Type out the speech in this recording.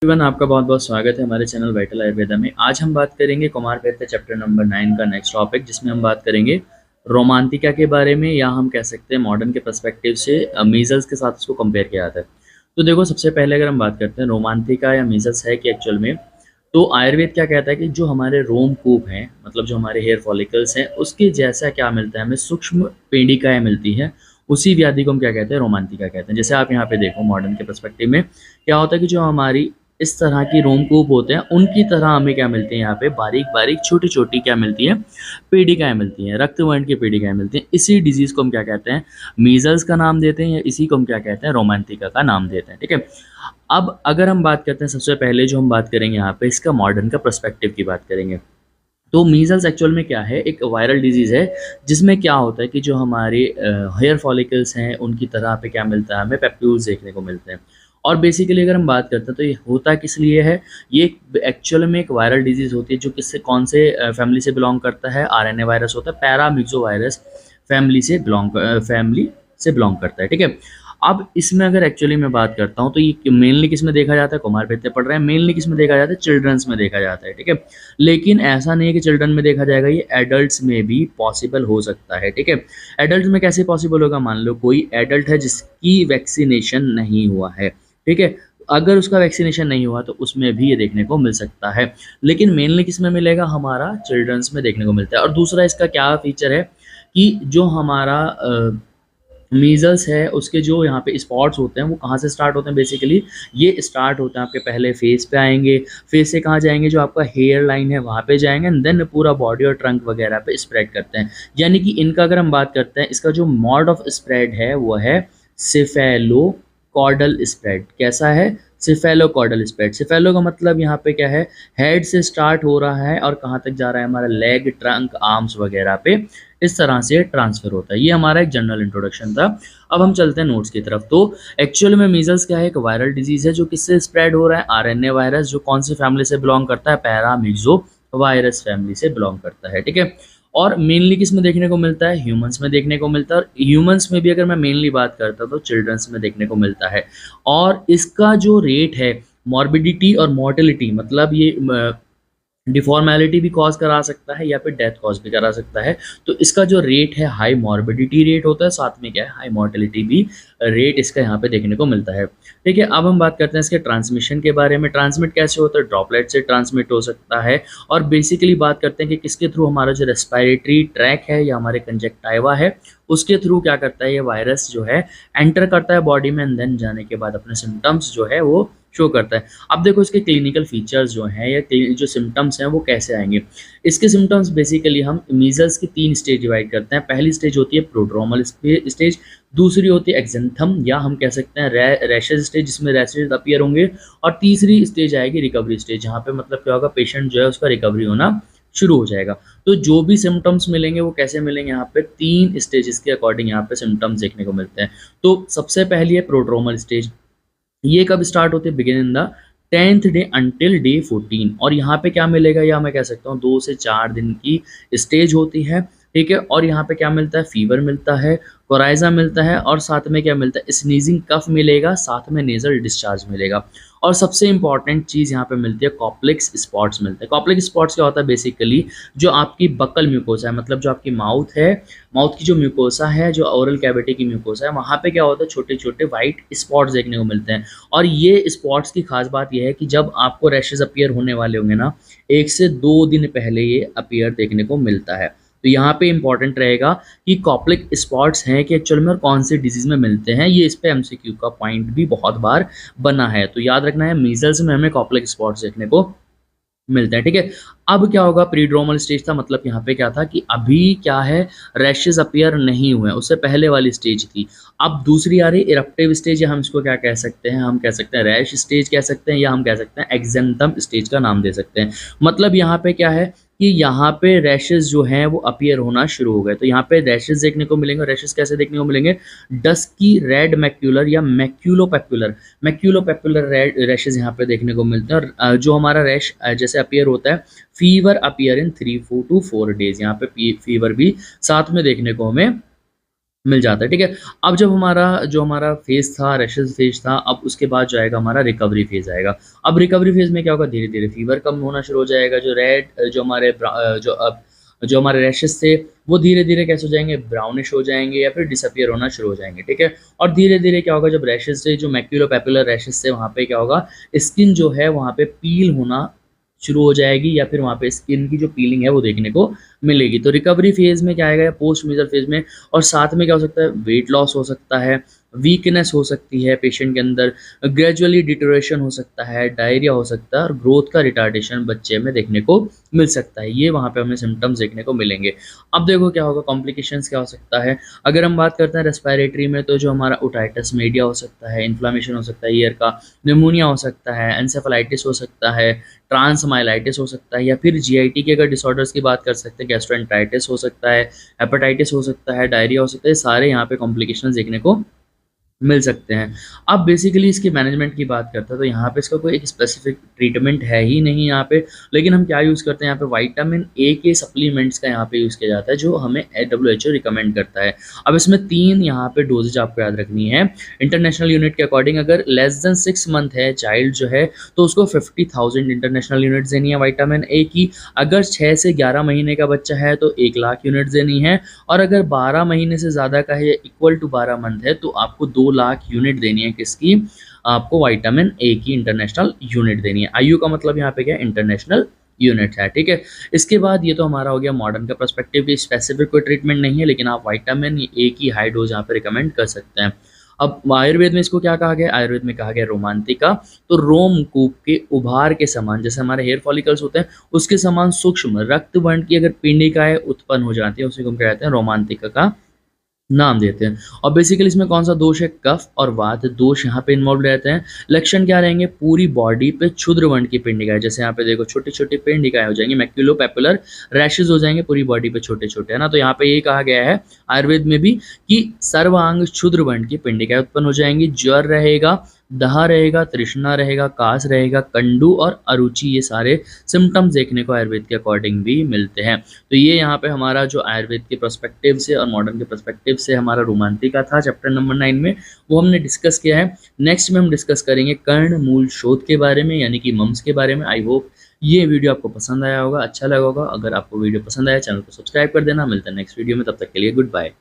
Everyone, आपका बहुत बहुत स्वागत है हमारे चैनल वाइटल आयुर्वेदा में। आज हम बात करेंगे कुमारपेट चैप्टर नंबर 9 का नेक्स्ट टॉपिक, जिसमें हम बात करेंगे रोमांतिका के बारे में, या हम कह सकते हैं मॉडर्न के पर्सपेक्टिव से मीजल्स के साथ इसको कंपेयर किया जाता है। तो देखो, सबसे पहले अगर हम बात करते हैं रोमांतिका या मीजल्स है कि एक्चुअल में, तो आयुर्वेद क्या कहता है कि जो हमारे रोमकूप हैं, मतलब जो हमारे हेयर फॉलिकल्स हैं, उसके जैसा क्या मिलता है हमें, सूक्ष्म पेड़िकाएँ मिलती हैं। उसी व्याधि को हम क्या कहते हैं, रोमांतिका कहते हैं। जैसे आप यहाँ पे देखो, मॉडर्न के पर्सपेक्टिव में क्या होता है कि जो हमारी इस तरह की रोमकूप होते हैं, उनकी तरह हमें क्या मिलती है यहाँ पे, बारीक बारीक छोटी छोटी क्या मिलती हैं, पेड़िकाएँ मिलती हैं, रक्तवर्ण की पेड़िकाएँ मिलती हैं। इसी डिजीज़ को हम क्या कहते हैं, मीजल्स का नाम देते हैं, या इसी को हम क्या कहते हैं, रोमांतिका का नाम देते हैं। ठीक है। अब अगर हम बात करते हैं, सबसे पहले जो हम बात करेंगे यहाँ पे, इसका मॉडर्न का पर्सपेक्टिव की बात करेंगे। तो मीजल्स एक्चुअल में क्या है, एक वायरल डिजीज़ है, जिसमें क्या होता है कि जो हमारे हेयर फॉलिकल्स हैं, उनकी तरह पे क्या मिलता है हमें, पैप्यूल्स देखने को मिलते हैं। और बेसिकली अगर हम बात करते हैं तो ये होता किस लिए है, ये एक्चुअल में एक वायरल डिजीज़ होती है, जो किससे, कौन से फैमिली से बिलोंग करता है, आरएनए वायरस होता है, पैरामिक्सो वायरस फैमिली से बिलोंग करता है। ठीक है। अब इसमें अगर एक्चुअली मैं बात करता हूँ, तो ये मेनली किस में देखा जाता है, कुमारपेट पढ़ रहे हैं, मेनली किस में देखा जाता है, चिल्ड्रंस में देखा जाता है। ठीक है। लेकिन ऐसा नहीं है कि चिल्ड्रन में देखा जाएगा, ये एडल्ट्स में भी पॉसिबल हो सकता है। ठीक है। एडल्ट में कैसे पॉसिबल होगा, मान लो कोई एडल्ट है जिसकी वैक्सीनेशन नहीं हुआ है। ठीक है। अगर उसका वैक्सीनेशन नहीं हुआ तो उसमें भी ये देखने को मिल सकता है, लेकिन मेनली किस में मिलेगा, हमारा चिल्ड्रंस में देखने को मिलता है। और दूसरा इसका क्या फीचर है कि जो हमारा मीजल्स है, उसके जो यहाँ पे स्पॉट्स होते हैं, वो कहाँ से स्टार्ट होते हैं, बेसिकली ये स्टार्ट होते हैं आपके पहले फेस पे आएंगे, फेस से कहाँ जाएंगे, जो आपका हेयर लाइन है वहाँ पे जाएंगे, एंड देन पूरा बॉडी और ट्रंक वगैरह पे स्प्रेड करते हैं। यानी कि इनका अगर हम बात करते हैं, इसका जो मोड ऑफ स्प्रेड है वो है सिफेलो कॉर्डल स्प्रेड। कैसा है, सिफेलो कॉर्डल स्प्रेड। सिफेलो का मतलब यहाँ पे क्या है, हेड से स्टार्ट हो रहा है और कहाँ तक जा रहा है, हमारा लेग, ट्रंक, आर्म्स वगैरह पे इस तरह से ट्रांसफर होता है। ये हमारा एक जनरल इंट्रोडक्शन था। अब हम चलते हैं नोट्स की तरफ। तो एक्चुअल में मीजल्स क्या है, एक वायरल डिजीज है जो किससे स्प्रेड हो रहा है, आरएनए वायरस, जो कौन सी फैमिली से बिलोंग करता है, पैरामिक्सो वायरस फैमिली से बिलोंग करता है। ठीक है। और मेनली किस में देखने को मिलता है, ह्यूमंस में देखने को मिलता है। और ह्यूमंस में भी अगर मैं मेनली बात करता हूँ तो चिल्ड्रंस में देखने को मिलता है। और इसका जो रेट है, मॉर्बिडिटी और मॉर्टेलिटी, मतलब ये डिफॉर्मेलिटी भी कॉज करा सकता है या फिर डेथ कॉज भी करा सकता है। तो इसका जो रेट है, हाई मॉर्बिडिटी रेट होता है, साथ में क्या है, हाई मॉर्टेलिटी भी रेट इसका यहाँ पे देखने को मिलता है। ठीक है। अब हम बात करते हैं इसके ट्रांसमिशन के बारे में। ट्रांसमिट कैसे होता है, ड्रॉपलेट से ट्रांसमिट हो सकता है। और बेसिकली बात करते हैं कि किसके थ्रू, हमारा जो रेस्पिरेटरी ट्रैक है या हमारे कंजक्टाइवा है, उसके थ्रू क्या करता है, ये वायरस जो है एंटर करता है बॉडी में, एंड देन जाने के बाद अपने सिम्टम्स जो है वो शो करता है। अब देखो इसके क्लिनिकल फीचर्स जो हैं, या जो सिम्टम्स हैं वो कैसे आएंगे। इसके सिम्टम्स बेसिकली हम मीजल्स की 3 स्टेज डिवाइड करते हैं। पहली स्टेज होती है प्रोड्रोमल स्टेज, दूसरी होती है एक्जेंथम, या हम कह सकते हैं रैशेज स्टेज, जिसमें रैशेज अपीयर होंगे, और तीसरी स्टेज आएगी रिकवरी स्टेज, जहाँ पे मतलब क्या होगा, पेशेंट जो है उसका रिकवरी होना शुरू हो जाएगा। तो जो भी सिम्टम्स मिलेंगे वो कैसे मिलेंगे, यहाँ पे 3 स्टेजेस के अकॉर्डिंग यहाँ पे सिम्टम्स देखने को मिलते हैं। तो सबसे पहली है प्रोड्रोमल स्टेज। ये कब स्टार्ट होते हैं, begin in the 10th day until day 14। और यहाँ पे क्या मिलेगा, या मैं कह सकता हूँ 2 से 4 दिन की स्टेज होती है। ठीक है। और यहाँ पे क्या मिलता है, फीवर मिलता है, कोराइजा मिलता है, और साथ में क्या मिलता है, स्नीजिंग कफ मिलेगा, साथ में नेजल डिस्चार्ज मिलेगा। और सबसे इंपॉर्टेंट चीज़ यहाँ पे मिलती है, कॉप्लेक्स स्पॉट्स मिलते हैं। कॉप्लेक्स स्पॉट्स क्या होता है, बेसिकली जो आपकी बकल म्यूकोसा है, मतलब जो आपकी माउथ है, माउथ की जो म्यूकोसा है, जो ओरल कैविटी की म्यूकोसा है, वहाँ पे क्या होता है, छोटे छोटे वाइट स्पॉट्स देखने को मिलते हैं। और ये स्पॉट्स की खास बात यह है कि जब आपको रैशेज अपीयर होने वाले होंगे ना, 1 से 2 दिन पहले ये अपीयर देखने को मिलता है। तो यहाँ पे इंपॉर्टेंट रहेगा कि कॉप्लिक स्पॉट्स हैं कि एक्चुअल में और कौन से डिजीज में मिलते हैं। ये इस पे एमसीक्यू का पॉइंट भी बहुत बार बना है, तो याद रखना है, मीजल्स में हमें कॉप्लिक स्पॉट्स देखने को मिलता है। ठीक है। अब क्या होगा, प्रीड्रोमल स्टेज था, मतलब यहाँ पे क्या था कि अभी क्या है, रैशेज अपीयर नहीं हुए, उससे पहले वाली स्टेज थी। अब दूसरी आ रही इरप्टिव स्टेज, या हम इसको क्या कह सकते हैं, हम कह सकते हैं रैश स्टेज कह सकते हैं, या हम कह सकते हैं एक्जेंथम स्टेज का नाम दे सकते हैं। मतलब यहाँ पे क्या है कि यहाँ पे रैशेज जो हैं वो अपीयर होना शुरू हो गए। तो यहाँ पे रैशेज देखने को मिलेंगे। रैशेज कैसे देखने को मिलेंगे, डस्की रेड मैक्यूलर या मैक्यूलोपेपुलर रेड रैशेज यहाँ पे देखने को मिलते हैं। और जो हमारा रैश जैसे अपीयर होता है, fever appear in 3 to 4 days, यहाँ पे फीवर भी साथ में देखने को हमें मिल जाता है, ठीक है। अब जब हमारा जो हमारा फेज़ था, रैशेज़ फेज़ था, अब उसके बाद जो आएगा हमारा रिकवरी फेज़ आएगा। अब रिकवरी फेज़ में क्या होगा, धीरे-धीरे फ़ीवर कम होना शुरू हो जाएगा, जो जो हमारे जो हमारे रैशेज़ थे, वो धीरे-धीरे कैसे हो जाएँगे, ब्राउनिश हो जाएँगे या फिर डिसअपीयर होना शुरू हो जाएँगे, ठीक है। और धीरे-धीरे क्या होगा, जब रैशेज़ से जो मैक्यूलोपैपुलर रैशेज़ थे, वहाँ पे क्या होगा, स्किन जो है वहाँ पे पील होना शुरू हो जाएगी या फिर वहाँ पे स्किन की जो पीलिंग है वो देखने को मिलेगी। तो रिकवरी फेज़ में क्या आएगा, या पोस्ट मेजर फेज़ में, और साथ में क्या हो सकता है, वेट लॉस हो सकता है, वीकनेस हो सकती है पेशेंट के अंदर, ग्रेजुअली डिटेरियोरेशन हो सकता है, डायरिया हो सकता है और ग्रोथ का रिटार्डेशन बच्चे में देखने को मिल सकता है। ये वहाँ पे हमें सिम्पटम्स देखने को मिलेंगे। अब देखो क्या होगा, कॉम्प्लिकेशंस क्या हो सकता है। अगर हम बात करते हैं रेस्पिरेटरी में, तो जो हमारा ओटाइटिस मीडिया हो सकता है, इन्फ्लेमेशन हो सकता है ईयर का, निमोनिया हो सकता है, एन्सेफेलाइटिस हो सकता है, ट्रांसमाइलाइटिस हो सकता है, या फिर जीआईटी के अगर डिसऑर्डर्स की बात कर सकते हैं, गैस्ट्रोएंटेराइटिस हो सकता है, हेपेटाइटिस हो सकता है, डायरिया हो सकता है, सारे यहाँ पे कॉम्प्लिकेशंस देखने को मिल सकते हैं। अब बेसिकली इसकी मैनेजमेंट की बात करते हैं, तो यहाँ पे इसका कोई एक स्पेसिफिक ट्रीटमेंट है ही नहीं यहाँ पे, लेकिन हम क्या यूज़ करते हैं, यहाँ पे विटामिन ए के सप्लीमेंट्स का यहाँ पे यूज़ किया जाता है, जो हमें WHO रिकमेंड करता है। अब इसमें 3 यहाँ पे डोजेज आपको याद रखनी है। इंटरनेशनल यूनिट के अकॉर्डिंग अगर लेस देन 6 मंथ है चाइल्ड जो है, तो उसको 50,000 इंटरनेशनल यूनिट्स देनी है विटामिन ए की। अगर 6 से 11 महीने का बच्चा है तो 1 लाख यूनिट्स देनी है, और अगर 12 महीने से ज़्यादा का है या इक्वल टू 12 मंथ है, तो आपको 2 लाख यूनिट देनी है, किसकी, आपको विटामिन ए की इंटरनेशनल यूनिट देनी है। आईयू का मतलब यहाँ पे क्या है, इंटरनेशनल यूनिट है, ठीक है। इसके बाद ये तो हमारा हो गया मॉडर्न का पर्सपेक्टिव की स्पेसिफिक कोई ट्रीटमेंट नहीं है, लेकिन आप विटामिन ए की हाई डोज यहाँ पे रिकमेंड कर सकते हैं। अब आयुर्वेद में इसको क्या कहा गया, आयुर्वेद में कहा गया रोमांतिका। तो रोमकूप के उभार के समान, जैसे हमारे हेयर फॉलिकल्स होते हैं, उसके समान सूक्ष्म रक्त वर्ण की अगर पिंडिकाएं उत्पन्न हो जाती है, उसे हम क्या कहते हैं, रोमांतिका का नाम देते हैं। और बेसिकली इसमें कौन-सा दोष है, कफ और वात दोष यहाँ पे इन्वॉल्व रहते हैं। लक्षण क्या रहेंगे, पूरी बॉडी पे क्षुद्र वर्ण की पिंडिकाएँ, जैसे यहाँ पे देखो छोटी-छोटी पिंडिकाएँ हो जाएँगी, मैक्युलोपैपुलर रैशेज़ हो जाएँगे पूरी बॉडी पे छोटे-छोटे, है ना? तो यहाँ पे ये कहा गया है आयुर्वेद में भी कि सर्वांग क्षुद्र वर्ण की पिंडिकाएँ उत्पन्न हो जाएँगी, ज्वर रहेगा, दहा रहेगा, तृष्णा रहेगा, कास रहेगा, कंडू और अरुचि, ये सारे सिम्पटम्स देखने को आयुर्वेद के अकॉर्डिंग भी मिलते हैं। तो ये यहाँ पे हमारा जो आयुर्वेद के पर्सपेक्टिव से और मॉडर्न के पर्सपेक्टिव से हमारा रोमांतिका था चैप्टर नंबर 9 में, वो हमने डिस्कस किया है। नेक्स्ट में हम डिस्कस करेंगे कर्ण मूल शोथ के बारे में, यानी कि मम्स के बारे में। आई होप ये वीडियो आपको पसंद आया होगा, अच्छा लगा होगा। अगर आपको वीडियो पसंद आया, चैनल को सब्सक्राइब कर देना। मिलता है नेक्स्ट वीडियो में, तब तक के लिए गुड बाय।